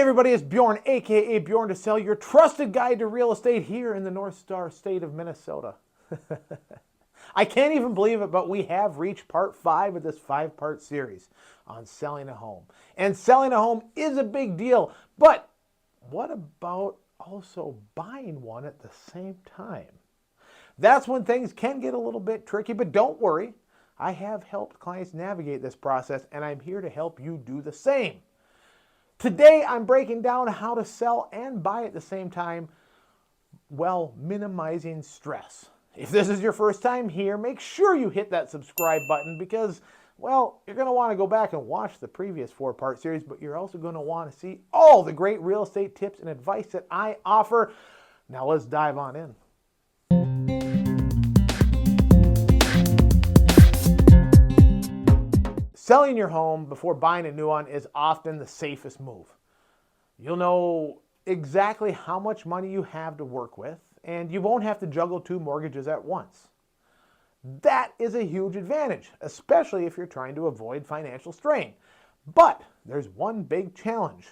everybody, it's Bjorn, aka Bjorn to Sell, your trusted guide to real estate here in the North Star state of Minnesota. I can't even believe it, but we have reached part 5 of this 5-part series on selling a home. And selling a home is a big deal, but what about also buying one at the same time? That's when things can get a little bit tricky, but don't worry. I have helped clients navigate this process, and I'm here to help you do the same. Today, I'm breaking down how to sell and buy at the same time while minimizing stress. If this is your first time here, make sure you hit that subscribe button because, well, you're going to want to go back and watch the previous 4-part series, but you're also going to want to see all the great real estate tips and advice that I offer. Now let's dive on in. Selling your home before buying a new one is often the safest move. You'll know exactly how much money you have to work with, and you won't have to juggle 2 mortgages at once. That is a huge advantage, especially if you're trying to avoid financial strain. But there's one big challenge.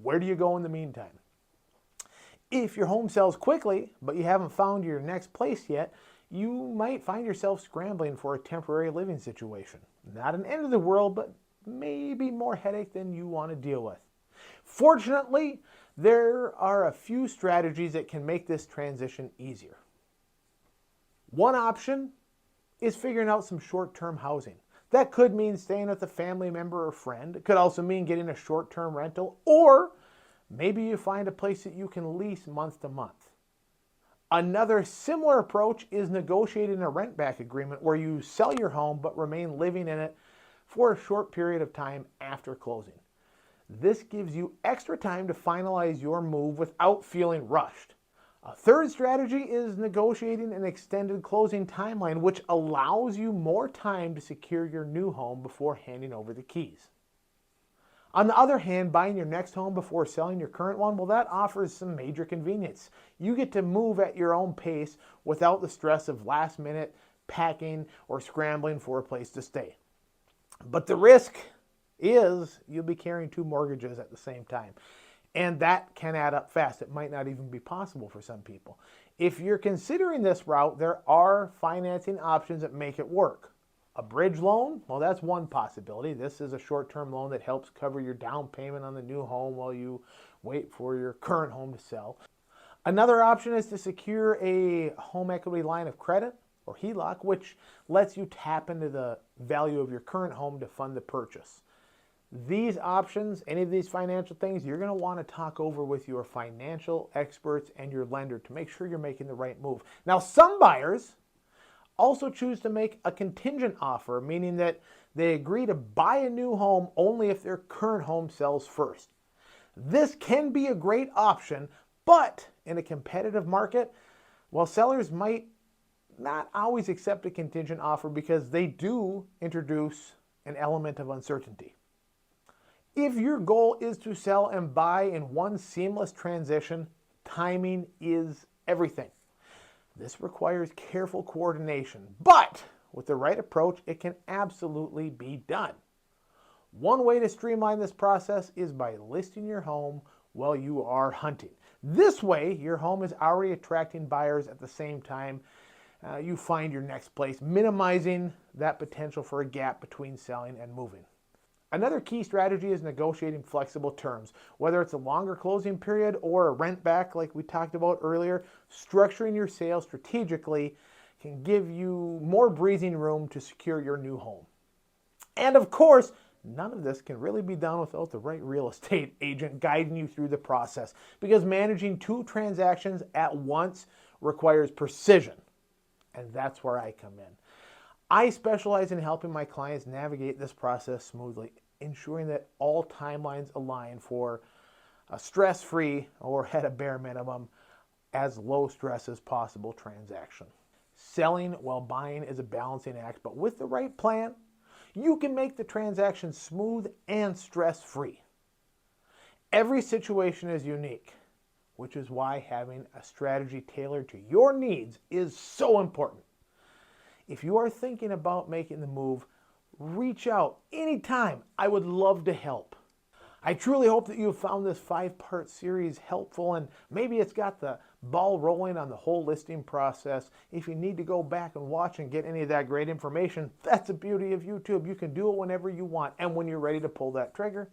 Where do you go in the meantime? If your home sells quickly, but you haven't found your next place yet, you might find yourself scrambling for a temporary living situation. Not an end of the world, but maybe more headache than you want to deal with. Fortunately, there are a few strategies that can make this transition easier. One option is figuring out some short-term housing. That could mean staying with a family member or friend. It could also mean getting a short-term rental, or maybe you find a place that you can lease month to month. Another similar approach is negotiating a rent-back agreement where you sell your home but remain living in it for a short period of time after closing. This gives you extra time to finalize your move without feeling rushed. A third strategy is negotiating an extended closing timeline, which allows you more time to secure your new home before handing over the keys. On the other hand, buying your next home before selling your current one, well, that offers some major convenience. You get to move at your own pace without the stress of last-minute packing or scrambling for a place to stay. But the risk is you'll be carrying 2 mortgages at the same time. And that can add up fast. It might not even be possible for some people. If you're considering this route, there are financing options that make it work. A bridge loan, well, that's one possibility. This is a short-term loan that helps cover your down payment on the new home while you wait for your current home to sell. Another option is to secure a home equity line of credit, or HELOC, which lets you tap into the value of your current home to fund the purchase. These options, any of these financial things, you're going to want to talk over with your financial experts and your lender to make sure you're making the right move. Now, some buyers also choose to make a contingent offer, meaning that they agree to buy a new home only if their current home sells first. This can be a great option, but in a competitive market, well, sellers might not always accept a contingent offer because they do introduce an element of uncertainty. If your goal is to sell and buy in one seamless transition, timing is everything. This requires careful coordination, but with the right approach, it can absolutely be done. One way to streamline this process is by listing your home while you are hunting. This way, your home is already attracting buyers at the same time you find your next place, minimizing that potential for a gap between selling and moving. Another key strategy is negotiating flexible terms. Whether it's a longer closing period or a rent back like we talked about earlier, structuring your sale strategically can give you more breathing room to secure your new home. And of course, none of this can really be done without the right real estate agent guiding you through the process, because managing 2 transactions at once requires precision. And that's where I come in. I specialize in helping my clients navigate this process smoothly, ensuring that all timelines align for a stress-free, or at a bare minimum, as low stress as possible transaction. Selling while buying is a balancing act, but with the right plan, you can make the transaction smooth and stress-free. Every situation is unique, which is why having a strategy tailored to your needs is so important. If you are thinking about making the move, reach out anytime. I would love to help. I truly hope that you have found this 5-part series helpful, and maybe it's got the ball rolling on the whole listing process. If you need to go back and watch and get any of that great information, that's the beauty of YouTube. You can do it whenever you want, and when you're ready to pull that trigger,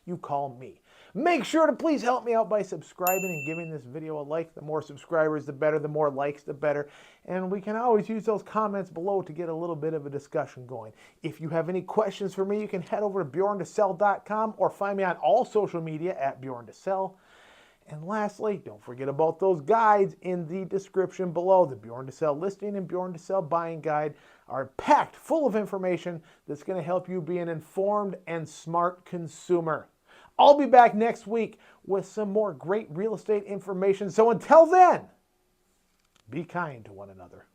you call me. Make sure to please help me out by subscribing and giving this video a like. The more subscribers, the better. The more likes, the better. And we can always use those comments below to get a little bit of a discussion going. If you have any questions for me, you can head over to bjorntosell.com or find me on all social media at bjorntosell. And lastly, don't forget about those guides in the description below. The Bjorn to Sell listing and Bjorn to Sell buying guide are packed full of information that's going to help you be an informed and smart consumer. I'll be back next week with some more great real estate information. So until then, be kind to one another.